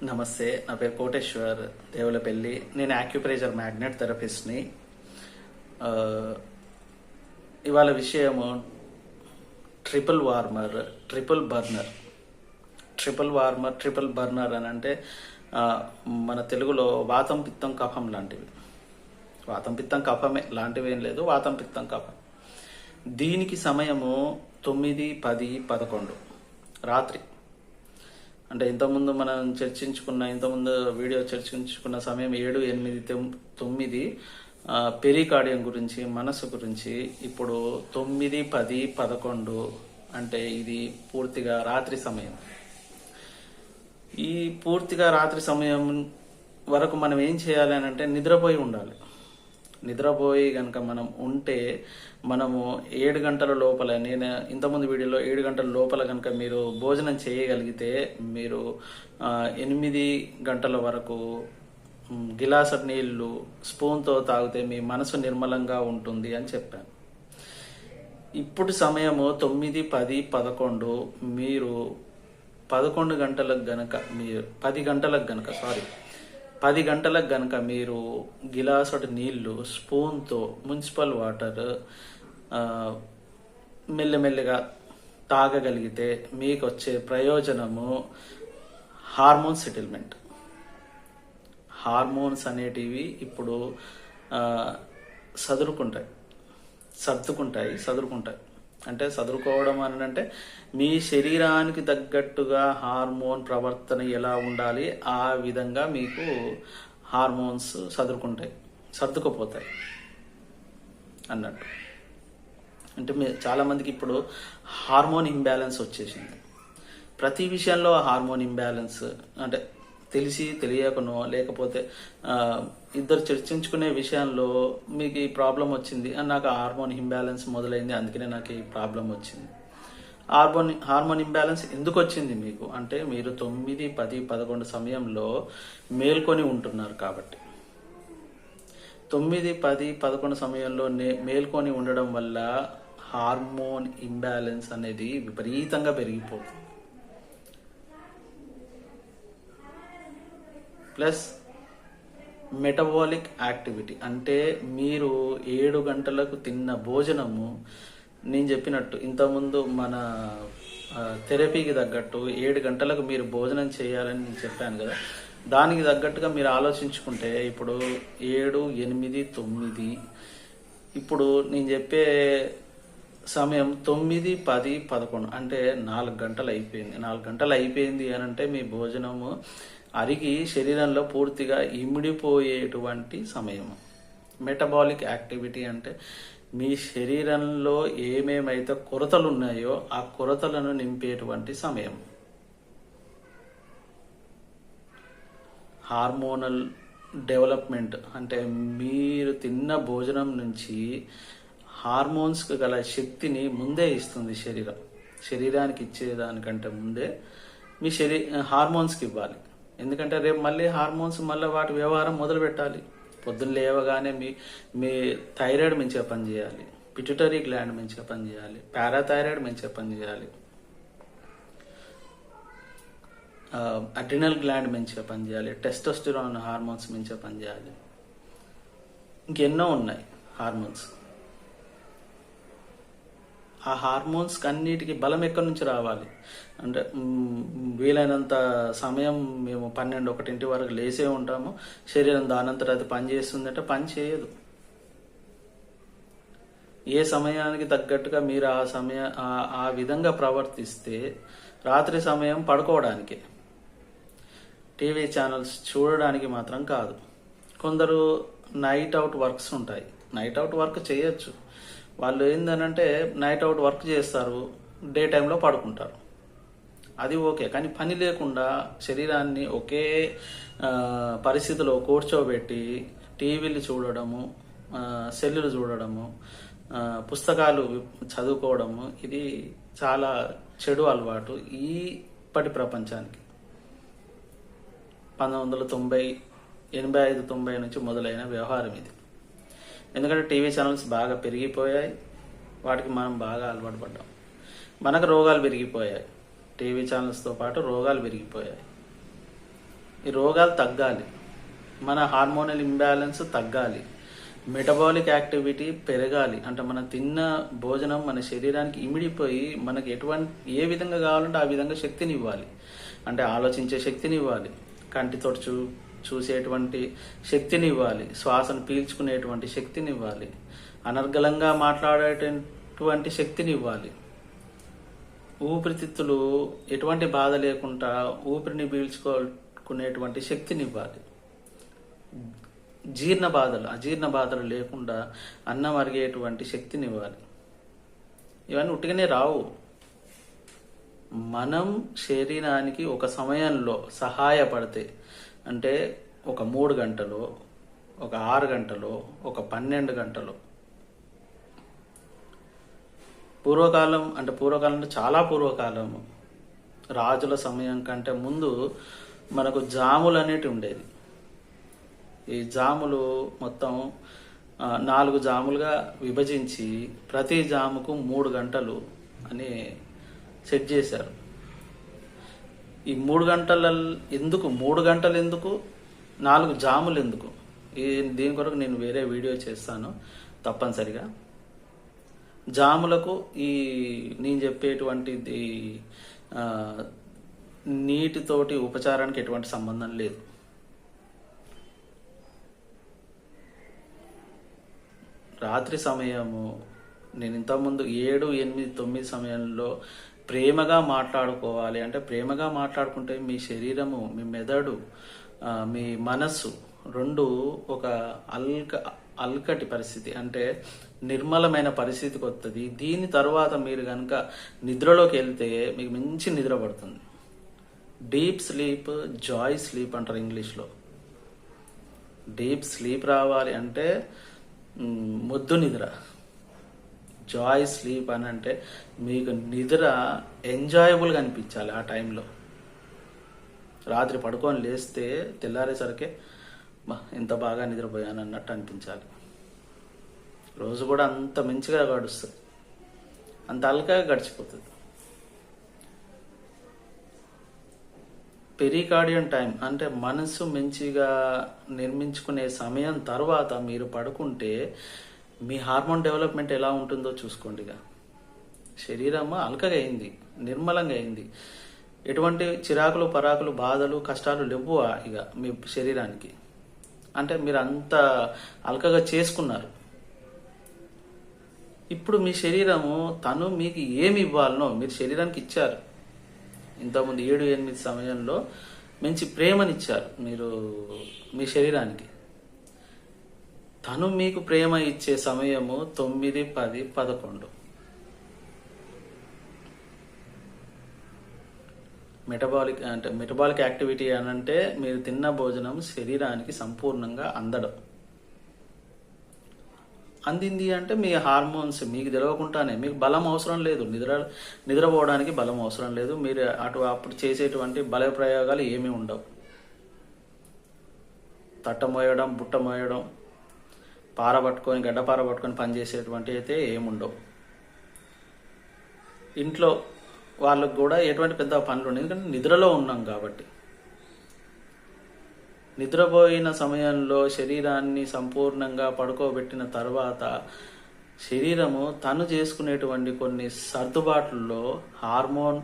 నమస్తే, నా పేరు కోటేశ్వర్ దేవులపల్లి. నేను యాక్యుప్రెషర్ మ్యాగ్నెట్ థెరపిస్ట్ని. ఆ, ఇవాళ విషయము ట్రిపుల్ వార్మర్, ట్రిపుల్ బర్నర్ అని అంటే మన తెలుగులో వాతం పిత్తం కఫం లాంటివి. వాతం పిత్తం కఫమే, లాంటివి ఏం లేదు, వాతం పిత్తం కఫం. దీనికి సమయము 9, 10, 11 రాత్రి. అంటే ఇంతకుముందు మనం ఇంతకుముందు వీడియో చర్చించుకున్న సమయం 7, 8, 9 పెరికార్డియం గురించి, మనసు గురించి. ఇప్పుడు 9, 10, 11 అంటే ఇది పూర్తిగా రాత్రి సమయం. ఈ పూర్తిగా రాత్రి సమయం వరకు మనం ఏం చేయాలి అని అంటే నిద్రపోయి ఉండాలి. నిద్రపోయి కనుక మనం ఉంటే మనము 7 గంటల లోపల, నేను ఇంతకుముందు వీడియోలో 7 గంటల లోపల కనుక మీరు భోజనం చేయగలిగితే మీరు 8 గంటల వరకు గిలాసు నీళ్లు స్పూన్తో తాగితే మీ మనసు నిర్మలంగా ఉంటుంది అని చెప్పాను. ఇప్పుడు సమయము 9, 10, 11. మీరు 11 గంటలకు గనక మీరు 10 గంటలకు గనక మీరు గిలాసుడు నీళ్లు స్పూన్తో మున్సిపల్ వాటర్ మెల్లమెల్లగా తాగగలిగితే మీకు వచ్చే ప్రయోజనము హార్మోన్ సెటిల్మెంట్. హార్మోన్స్ అనేటివి ఇప్పుడు సర్దుకుంటాయి. అంటే సదురుకోవడం అని అంటే మీ శరీరానికి తగ్గట్టుగా హార్మోన్ ప్రవర్తన ఎలా ఉండాలి ఆ విధంగా మీకు హార్మోన్స్ సర్దుకుపోతాయి అన్నట్టు. అంటే చాలా మందికి ఇప్పుడు హార్మోన్ ఇంబ్యాలెన్స్ వచ్చేసింది. ప్రతి విషయంలో హార్మోన్ ఇంబ్యాలెన్స్, అంటే తెలిసి తెలియకనో లేకపోతే ఇద్దరు చర్చించుకునే విషయంలో మీకు ఈ ప్రాబ్లం వచ్చింది అని, నాకు హార్మోన్ ఇంబ్యాలెన్స్ మొదలైంది, అందుకనే నాకు ఈ ప్రాబ్లం వచ్చింది. హార్మోన్ ఇంబ్యాలెన్స్ ఎందుకు వచ్చింది మీకు అంటే మీరు 9, 10, 11 సమయంలో మేల్కొని ఉంటున్నారు కాబట్టి. 9, 10, 11 సమయంలో మేల్కొని ఉండడం వల్ల హార్మోన్ ఇంబ్యాలెన్స్ అనేది విపరీతంగా పెరిగిపోతుంది. ప్లస్ మెటబాలిక్ యాక్టివిటీ అంటే మీరు 7 గంటలకు తిన్న భోజనము, నేను చెప్పినట్టు ఇంతకుముందు మన థెరపీకి తగ్గట్టు 7 గంటలకు మీరు భోజనం చేయాలని నేను చెప్పాను కదా, దానికి తగ్గట్టుగా మీరు ఆలోచించుకుంటే ఇప్పుడు 7, 8, 9, ఇప్పుడు నేను చెప్పే సమయం 9, 10, 11 అంటే 4 గంటలు అయిపోయింది. 4 గంటలు అయిపోయింది అని అంటే మీ భోజనము అరిగి శరీరంలో పూర్తిగా ఇమిడిపోయేటువంటి సమయం. మెటబాలిక్ యాక్టివిటీ అంటే మీ శరీరంలో ఏమేమైతే కొరతలు ఉన్నాయో ఆ కొరతలను నింపేటువంటి సమయం. హార్మోనల్ డెవలప్మెంట్ అంటే మీరు తిన్న భోజనం నుంచి హార్మోన్స్కి గల శక్తిని ముందే ఇస్తుంది శరీరానికి ఇచ్చేదానికంటే ముందే మీ హార్మోన్స్కి ఇవ్వాలి. ఎందుకంటే రేపు మళ్ళీ హార్మోన్స్ వాటి వ్యవహారం మొదలు పెట్టాలి. పొద్దున్న లేవగానే మీ థైరాయిడ్ మంచిగా పనిచేయాలి, పిట్యూటరీ గ్లాండ్ మంచిగా పనిచేయాలి, పారాథైరాయిడ్ మంచిగా పనిచేయాలి, అడ్రినల్ గ్లాండ్ మంచిగా పనిచేయాలి, టెస్టోస్టెరాన్ హార్మోన్స్ మంచిగా పనిచేయాలి, ఇంకెన్నో ఉన్నాయి హార్మోన్స్. ఆ హార్మోన్స్ అన్నిటికీ బలం ఎక్కడి నుంచి రావాలి అంటే వీలైనంత సమయం మేము 12, 1 వరకు లేసే ఉంటాము. శరీరం దానంతట అది పని చేస్తుందంటే పని చేయదు. ఏ సమయానికి తగ్గట్టుగా మీరు ఆ విధంగా ప్రవర్తిస్తే రాత్రి సమయం పడుకోవడానికి, టీవీ ఛానల్స్ చూడడానికి మాత్రం కాదు. కొందరు నైట్ అవుట్ వర్క్స్ ఉంటాయి, నైట్ అవుట్ వర్క్ చేయొచ్చు. వాళ్ళు ఏందనంటే నైట్ అవుట్ వర్క్ చేస్తారు, డే టైంలో పడుకుంటారు, అది ఓకే. కానీ పని లేకుండా శరీరాన్ని ఒకే పరిస్థితిలో కూర్చోబెట్టి టీవీలు చూడడము, సెల్లులు చూడడము, పుస్తకాలు చదువుకోవడము, ఇది చాలా చెడు అలవాటు ఇప్పటి ప్రపంచానికి. 1990, 85, 90 నుంచి మొదలైన వ్యవహారం ఇది. ఎందుకంటే టీవీ ఛానల్స్ బాగా పెరిగిపోయాయి, వాటికి మనం బాగా అలవాటు పడ్డాం. మనకు రోగాలు పెరిగిపోయాయి, టీవీ ఛానల్స్తో పాటు రోగాలు పెరిగిపోయాయి. ఈ రోగాలు తగ్గాలి, మన హార్మోనల్ ఇంబ్యాలెన్స్ తగ్గాలి, మెటబాలిక్ యాక్టివిటీ పెరగాలి. అంటే మనం తిన్న భోజనం మన శరీరానికి ఇమిడిపోయి మనకి ఏ విధంగా కావాలంటే ఆ విధంగా శక్తిని ఇవ్వాలి. అంటే ఆలోచించే శక్తిని ఇవ్వాలి, కంటితో చూసేటువంటి శక్తిని ఇవ్వాలి, శ్వాసను పీల్చుకునేటువంటి శక్తిని ఇవ్వాలి, అనర్గళంగా మాట్లాడేటటువంటి శక్తిని ఇవ్వాలి, ఊపిరితిత్తులు ఎటువంటి బాధ లేకుండా ఊపిరిని పీల్చుకునేటువంటి శక్తిని ఇవ్వాలి, అజీర్ణ బాధలు లేకుండా అన్నం అరిగేటువంటి శక్తిని ఇవ్వాలి. ఇవన్నీ ఉట్టిగానే రావు. మనం శరీరానికి ఒక సమయంలో సహాయపడితే, అంటే ఒక 3 గంటలు, ఒక 6 గంటలు, ఒక 12 గంటలు. పూర్వకాలం అంటే చాలా పూర్వకాలం, రాజుల సమయం కంటే ముందు మనకు జాములు అనేటివి ఉండేది. ఈ జాములు మొత్తం 4 జాములుగా విభజించి ప్రతి జాముకు 3 గంటలు అని సెట్ చేశారు. ఈ 3 గంటల ఎందుకు, 3 గంటలు ఎందుకు, 4 జాములు ఎందుకు, దీని కొరకు నేను వేరే వీడియో చేస్తాను తప్పనిసరిగా. జాములకు ఈ నేను చెప్పేటువంటిది నీటితోటి ఉపచారానికి ఎటువంటి సంబంధం లేదు. రాత్రి సమయము నేను ఇంతకుముందు 7, 8, 9 సమయంలో ప్రేమగా మాట్లాడుకోవాలి. అంటే ప్రేమగా మాట్లాడుకుంటే మీ శరీరము, మీ మెదడు, మీ మనస్సు రెండు ఒక అల్కటి పరిస్థితి, అంటే నిర్మలమైన పరిస్థితికి వస్తుంది. దీని తర్వాత మీరు కనుక నిద్రలోకి వెళ్తే మీకు మంచి నిద్ర పడుతుంది. డీప్ స్లీప్, జాయ్ స్లీప్ అంటారు ఇంగ్లీష్లో. డీప్ స్లీప్ రావాలి అంటే ముద్దు నిద్ర. జాయ్ స్లీప్ అని అంటే మీకు నిద్ర ఎంజాయబుల్గా అనిపించాలి. ఆ టైంలో రాత్రి పడుకొని లేస్తే తెల్లారేసరికి ఎంత బాగా నిద్రపోయాను అన్నట్టు అనిపించాలి. రోజు కూడా అంత మంచిగా గడుస్తుంది, అంత అల్కగా గడిచిపోతుంది. పెరికార్డియన్ టైం అంటే మనసు మంచిగా నిర్మించుకునే సమయం తర్వాత మీరు పడుకుంటే మీ హార్మోన్ డెవలప్మెంట్ ఎలా ఉంటుందో చూసుకోండి. ఇక శరీరం అల్కగా అయింది, నిర్మలంగా అయింది, ఎటువంటి చిరాకులు, పరాకులు, బాధలు, కష్టాలు లేవు ఇక మీ శరీరానికి. అంటే మీరు అంత అల్కగా చేసుకున్నారు. ఇప్పుడు మీ శరీరము తను మీకు ఏమి ఇవ్వాలనో మీరు శరీరానికి ఇచ్చారు. ఇంతకుముందు 7, 8 సమయంలో మంచి ప్రేమనిచ్చారు మీరు మీ శరీరానికి. తను మీకు ప్రేమ ఇచ్చే సమయము 9, 10, 11. మెటబాలిక్ యాక్టివిటీ అని అంటే మీరు తిన్న భోజనం శరీరానికి సంపూర్ణంగా అందింది అంటే మీ హార్మోన్స్ మీకు తెలియకుండానే, మీకు బలం అవసరం లేదు, నిద్రపోవడానికి బలం అవసరం లేదు. మీరు అప్పుడు చేసేటువంటి బల ప్రయోగాలు ఏమీ ఉండవు. తట్ట మోయడం, బుట్ట మోయడం, గడ్డ పార పట్టుకొని పనిచేసేటువంటి అయితే ఏముండవు. ఇంట్లో వాళ్ళకు కూడా ఎటువంటి పెద్ద పనులు ఉండవు, ఎందుకంటే నిద్రలో ఉన్నాం కాబట్టి. నిద్రపోయిన సమయంలో శరీరాన్ని సంపూర్ణంగా పడుకోబెట్టిన తర్వాత శరీరము తను చేసుకునేటువంటి కొన్ని సర్దుబాట్లలో హార్మోన్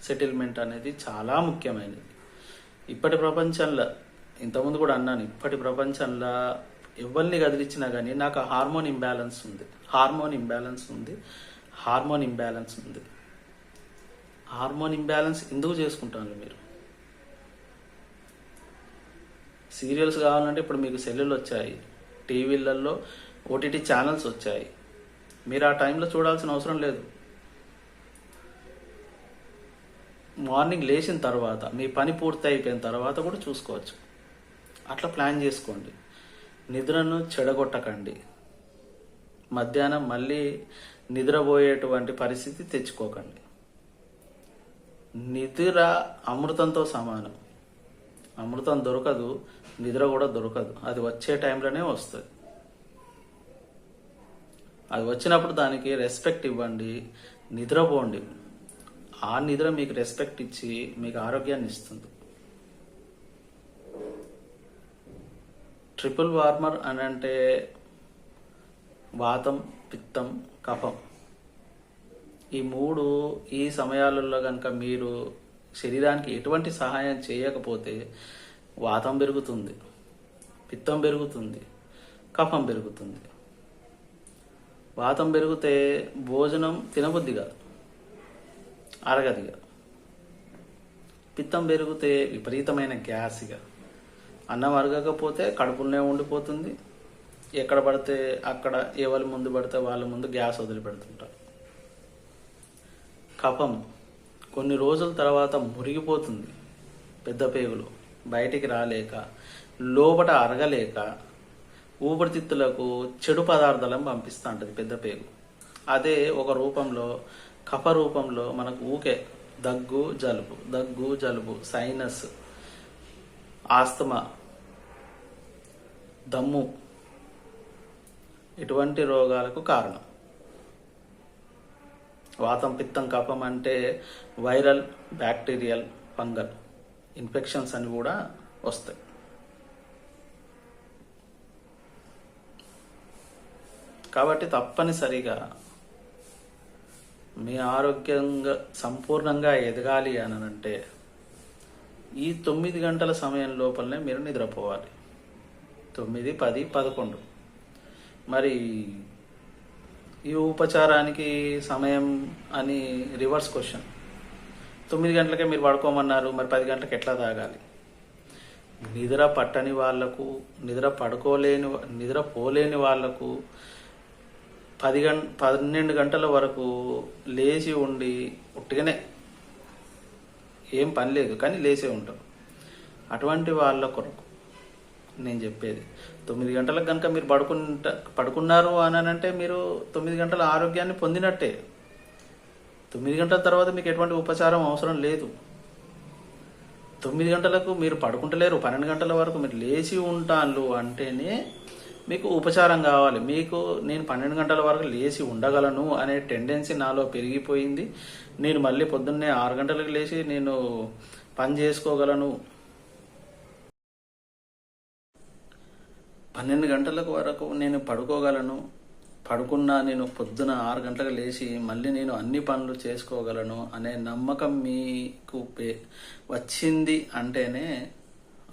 సెటిల్మెంట్ అనేది చాలా ముఖ్యమైనది. ఇప్పటి ప్రపంచంలో, ఇంతకుముందు కూడా అన్నాను, ఇప్పటి ప్రపంచంలో ఎవరిని కదిలిచ్చినా కానీ నాకు హార్మోన్ ఇంబ్యాలెన్స్ ఉంది. హార్మోన్ ఇంబ్యాలెన్స్ ఎందుకు చేసుకుంటాను? మీరు సీరియల్స్ కావాలంటే ఇప్పుడు మీకు సెల్లులు వచ్చాయి, టీవీలలో ఓటీటీ ఛానల్స్ వచ్చాయి. మీరు ఆ టైంలో చూడాల్సిన అవసరం లేదు. మార్నింగ్ లేచిన తర్వాత మీ పని పూర్తి అయిపోయిన తర్వాత కూడా చూసుకోవచ్చు. అట్లా ప్లాన్ చేసుకోండి. నిద్రను చెడగొట్టకండి. మధ్యాహ్నం మళ్ళీ నిద్రపోయేటువంటి పరిస్థితి తెచ్చుకోకండి. నిద్ర అమృతంతో సమానం. అమృతం దొరకదు, నిద్ర కూడా దొరకదు. అది వచ్చే టైంలోనే వస్తుంది. అది వచ్చినప్పుడు దానికి రెస్పెక్ట్ ఇవ్వండి, నిద్రపోండి. ఆ నిద్ర మీకు రెస్పెక్ట్ ఇచ్చి మీకు ఆరోగ్యాన్ని ఇస్తుంది. ట్రిపుల్ వార్మర్ అని అంటే వాతం, పిత్తం, కఫం ఈ మూడు ఈ సమయాలలో కనుక మీరు శరీరానికి ఎటువంటి సహాయం చేయకపోతే వాతం పెరుగుతుంది, పిత్తం పెరుగుతుంది, కఫం పెరుగుతుంది. వాతం పెరిగితే భోజనం తినబుద్ధి కాదు, అరగది కాదు. పిత్తం పెరిగితే విపరీతమైన గ్యాస్ ఇక అన్నం అరగకపోతే కడుపులోనే ఉండిపోతుంది. ఎక్కడ పడితే అక్కడ ఎవరి ముందు పడితే వాళ్ళ ముందు గ్యాస్ వదిలిపెడుతుంటారు. కఫం కొన్ని రోజుల తర్వాత మురిగిపోతుంది. పెద్ద పేగులు బయటికి రాలేక, లోపట అరగలేక ఊపిరితిత్తులకు చెడు పదార్థాలను పంపిస్తూ ఉంటుంది పెద్ద పేగు. అదే ఒక రూపంలో కఫ రూపంలో మనకు ఊకే దగ్గు జలుబు, సైనస్, ఆస్తమా, దమ్ము ఇటువంటి రోగాలకు కారణం. వాతం, పిత్తం, కఫం అంటే వైరల్, బ్యాక్టీరియల్, ఫంగల్ ఇన్ఫెక్షన్స్ అని కూడా వస్తాయి. కాబట్టి తప్పనిసరిగా మీ ఆరోగ్యంగా సంపూర్ణంగా ఎదగాలి అని అంటే ఈ 9 గంటల సమయం లోపలనే మీరు నిద్రపోవాలి. 9, 10, 11. మరి ఈ ఉపచారానికి సమయం అని రివర్స్ క్వశ్చన్. 9 గంటలకే మీరు పడుకోమన్నారు, మరి 10 గంటలకు ఎట్లా తాగాలి? నిద్ర పట్టని వాళ్లకు, నిద్రపోలేని వాళ్లకు 12 గంటల వరకు లేచి ఉండి ఉట్టిగానే ఏం పని లేదు కానీ లేచే ఉంటారు. అటువంటి వాళ్ళ కొరకు నేను చెప్పేది 9 గంటలకు కనుక మీరు పడుకున్నారు అని అంటే మీరు 9 గంటల ఆరోగ్యాన్ని పొందినట్టే. 9 గంటల తర్వాత మీకు ఎటువంటి ఉపచారం అవసరం లేదు. 9 గంటలకు మీరు పడుకుంటలేరు, 12 గంటల వరకు మీరు లేచి ఉంటాను అంటేనే మీకు ఉపచారం కావాలి. మీకు నేను 12 గంటల వరకు లేచి ఉండగలను అనే టెండెన్సీ నాలో పెరిగిపోయింది. నేను మళ్ళీ పొద్దున్నే 6 గంటలకు లేచి నేను పని చేసుకోగలను, 12 గంటలకు వరకు నేను పడుకోగలను, పడుకున్నా నేను పొద్దున 6 గంటలకు లేచి మళ్ళీ నేను అన్ని పనులు చేసుకోగలను అనే నమ్మకం మీకు వచ్చింది అంటేనే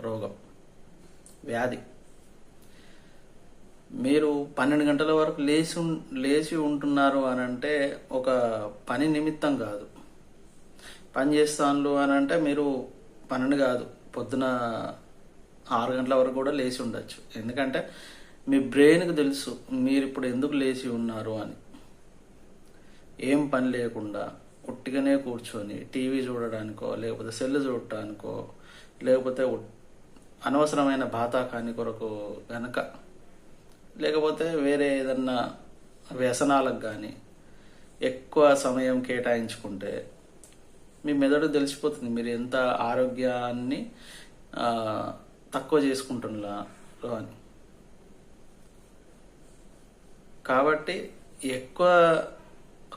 రోగం, వ్యాధి. మీరు 12 గంటల వరకు లేచి ఉంటున్నారు అని అంటే ఒక పని నిమిత్తం కాదు. పని చేస్తాను అని అంటే మీరు 12 కాదు, పొద్దున 6 గంటల వరకు కూడా లేచి ఉండొచ్చు. ఎందుకంటే మీ బ్రెయిన్కి తెలుసు మీరు ఇప్పుడు ఎందుకు లేచి ఉన్నారు అని. ఏం పని లేకుండా ఉట్టిగానే కూర్చొని టీవీ చూడడానికో, లేకపోతే సెల్ చూడటానికో, లేకపోతే అనవసరమైన బాతాకాని కొరకు గనక, లేకపోతే వేరే ఏదన్నా వ్యసనాలకు కానీ ఎక్కువ సమయం కేటాయించుకుంటే మీ మెదడు తెలిసిపోతుంది మీరు ఎంత ఆరోగ్యాన్ని తక్కువ చేసుకుంటున్నారు అని. కాబట్టి ఎక్కువ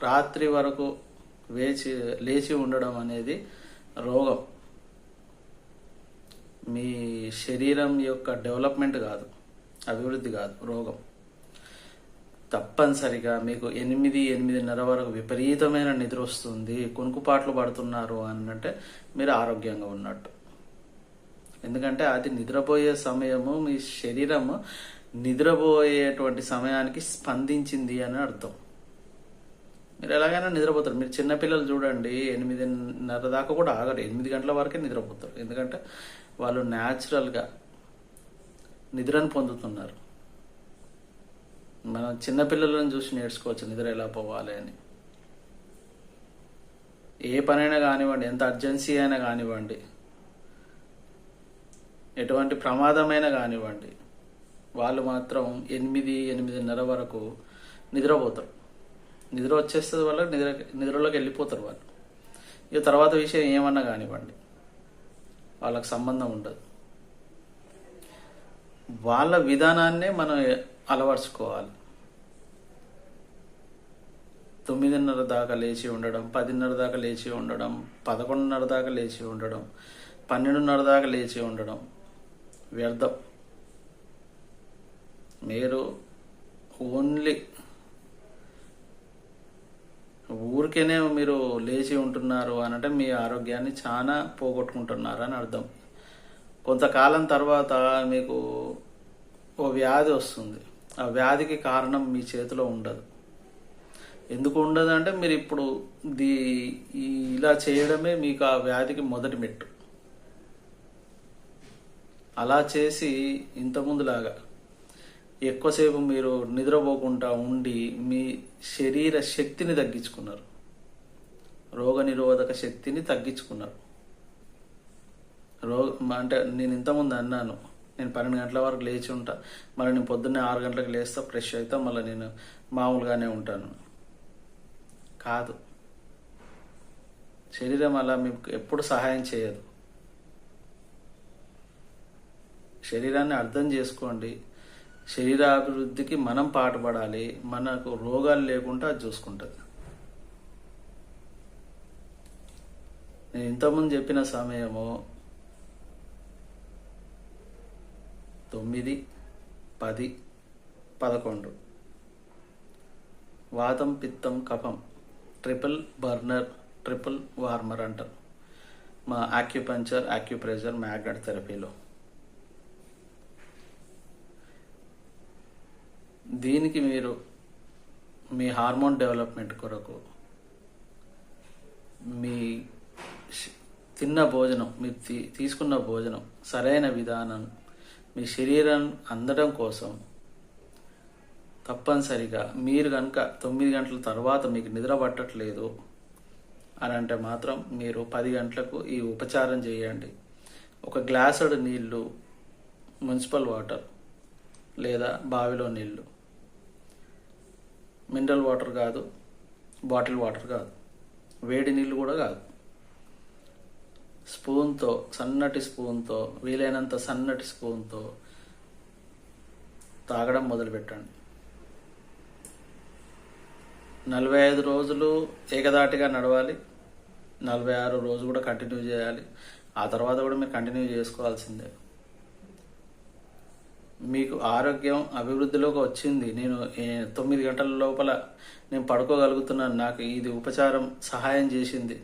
రాత్రి వరకు లేచి ఉండడం అనేది రోగం. మీ శరీరం యొక్క డెవలప్మెంట్ కాదు, అభివృద్ధి కాదు, రోగం. తప్పనిసరిగా మీకు 8-8:30 వరకు విపరీతమైన నిద్ర వస్తుంది, కునుకుపాట్లు పడుతున్నారు అనంటే మీరు ఆరోగ్యంగా ఉన్నట్టు. ఎందుకంటే అది నిద్రపోయే సమయము, మీ శరీరము నిద్రపోయేటువంటి సమయానికి స్పందించింది అని అర్థం. మీరు ఎలాగైనా నిద్రపోతారు. మీరు చిన్నపిల్లలు చూడండి, 8:30 దాకా కూడా ఆగరు, 8 గంటల వరకే నిద్రపోతారు. ఎందుకంటే వాళ్ళు న్యాచురల్గా నిద్రను పొందుతున్నారు. మనం చిన్నపిల్లలను చూసి నేర్చుకోవచ్చు నిద్ర ఎలా పోవాలి అని. ఏ పనైనా కానివ్వండి, ఎంత అర్జెన్సీ అయినా కానివ్వండి, ఎటువంటి ప్రమాదమైనా కానివ్వండి, వాళ్ళు మాత్రం 8-8:30 వరకు నిద్రపోతారు. నిద్ర వచ్చేస్తుంది వాళ్ళకి, నిద్రలోకి వెళ్ళిపోతారు వాళ్ళు. ఇక తర్వాత విషయం ఏమన్నా కానివ్వండి, వాళ్ళకి సంబంధం ఉండదు. వాళ్ళ విధానాన్నే మనం అలవర్చుకోవాలి. 9:30 దాకా లేచి ఉండడం, 10:30 దాకా లేచి ఉండడం, 11:30 దాకా లేచి ఉండడం, 12:30 దాకా లేచి ఉండడం వ్యర్థం. మీరు ఓన్లీ ఊరికేనే మీరు లేచి ఉంటున్నారు అని అంటే మీ ఆరోగ్యాన్ని చాలా పోగొట్టుకుంటున్నారు అని అర్థం. కొంతకాలం తర్వాత మీకు ఓ వ్యాధి వస్తుంది. ఆ వ్యాధికి కారణం మీ చేతిలో ఉండదు. ఎందుకు ఉండదు అంటే మీరు ఇప్పుడు ఇలా చేయడమే మీకు ఆ వ్యాధికి మొదటి మెట్టు. అలా చేసి ఇంతకుముందులాగా ఎక్కువసేపు మీరు నిద్రపోకుండా ఉండి మీ శరీర శక్తిని తగ్గించుకున్నారు, రోగ నిరోధక శక్తిని తగ్గించుకున్నారు. అంటే నేను ఇంతకుముందు అన్నాను, నేను 12 గంటల వరకు లేచి ఉంటా, మళ్ళీ నేను పొద్దున్నే 6 గంటలకు లేస్తా, ఫ్రెష్ అవుతా, మళ్ళీ నేను మామూలుగానే ఉంటాను. కాదు, శరీరం అలా మీకు ఎప్పుడు సహాయం చేయదు. శరీరాన్ని అర్థం చేసుకోండి. శరీరాభివృద్ధికి మనం పాటుపడాలి. మనకు రోగాలు లేకుండా అది చూసుకుంటుంది. నేను ఇంతకుముందు చెప్పిన సమయము 9, 10, 11 వాతం పిత్తం కఫం ట్రిపుల్ బర్నర్, ట్రిపుల్ వార్మర్ అంటారు మా ఆక్యుపంచర్, ఆక్యుప్రెషర్, మ్యాగ్నెట్ థెరపీలో. దీనికి మీరు మీ హార్మోన్ డెవలప్మెంట్ కొరకు మీ తిన్న భోజనం, మీరు తీసుకున్న భోజనం సరైన విధానం మీ శరీరం అందడం కోసం తప్పనిసరిగా మీరు కనుక 9 గంటల తర్వాత మీకు నిద్ర పట్టట్లేదు అని అంటే మాత్రం మీరు 10 గంటలకు ఈ ఉపచారం చేయండి. ఒక గ్లాసుడు నీళ్లు, మున్సిపల్ వాటర్ లేదా బావిలో నీళ్లు, మినరల్ వాటర్ కాదు, బాటిల్ వాటర్ కాదు, వేడి నీళ్ళు కూడా కాదు, స్పూన్తో, సన్నటి స్పూన్తో, వీలైనంత సన్నటి స్పూన్తో తాగడం మొదలుపెట్టండి. 45 రోజులు ఏకదాటిగా నడవాలి. 46 రోజు కూడా కంటిన్యూ చేయాలి. ఆ తర్వాత కూడా మీరు కంటిన్యూ చేసుకోవాల్సిందే. మీకు ఆరోగ్యం అభివృద్ధిలోకి వచ్చింది. నేను 9 గంటల లోపల నేను పడుకోగలుగుతున్నాను, నాకు ఇది ఉపచారం సహాయం చేసింది,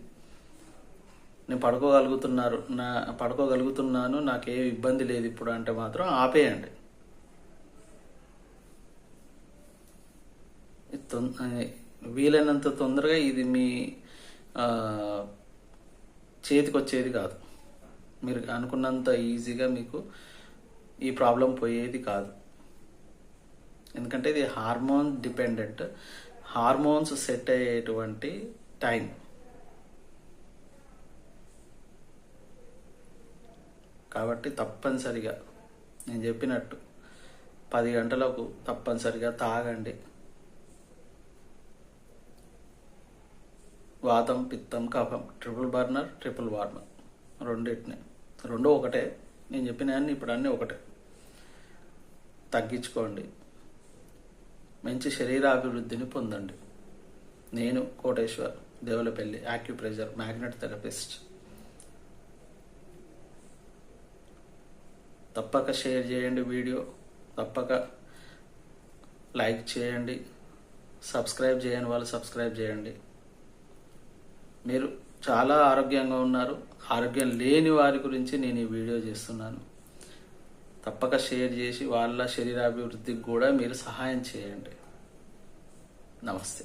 నేను పడుకోగలుగుతున్నాను, నాకే ఇబ్బంది లేదు ఇప్పుడు అంటే మాత్రం ఆపేయండి. వీలైనంత తొందరగా ఇది మీ చేతికి వచ్చేది కాదు. మీరు అనుకున్నంత ఈజీగా మీకు ఈ ప్రాబ్లం పోయేది కాదు. ఎందుకంటే ఇది హార్మోన్ డిపెండెంట్, హార్మోన్స్ సెట్ అయ్యేటువంటి టైం. కాబట్టి తప్పనిసరిగా నేను చెప్పినట్టు 10 గంటలకు తప్పనిసరిగా తాగండి. వాతం పిత్తం కఫం ట్రిపుల్ బర్నర్, ట్రిపుల్ వార్మర్ రెండు ఒకటే. నేను చెప్పిన అన్ని ఇప్పుడు అన్నీ ఒకటే. తగ్గించుకోండి, మంచి శరీరాభివృద్ధిని పొందండి. నేను Koteshwar, Devulapalli, acupressure, magnet therapist. తప్పక షేర్ చేయండి వీడియో, తప్పక లైక్ చేయండి, సబ్స్క్రైబ్ చేయని వాళ్ళు సబ్స్క్రైబ్ చేయండి. మీరు చాలా ఆరోగ్యంగా ఉన్నారు. ఆరోగ్యం లేని వారి గురించి నేను ఈ వీడియో చేస్తున్నాను. తప్పక షేర్ చేసి వాళ్ళ శరీరాభివృద్ధికి కూడా మీరు సహాయం చేయండి. నమస్తే.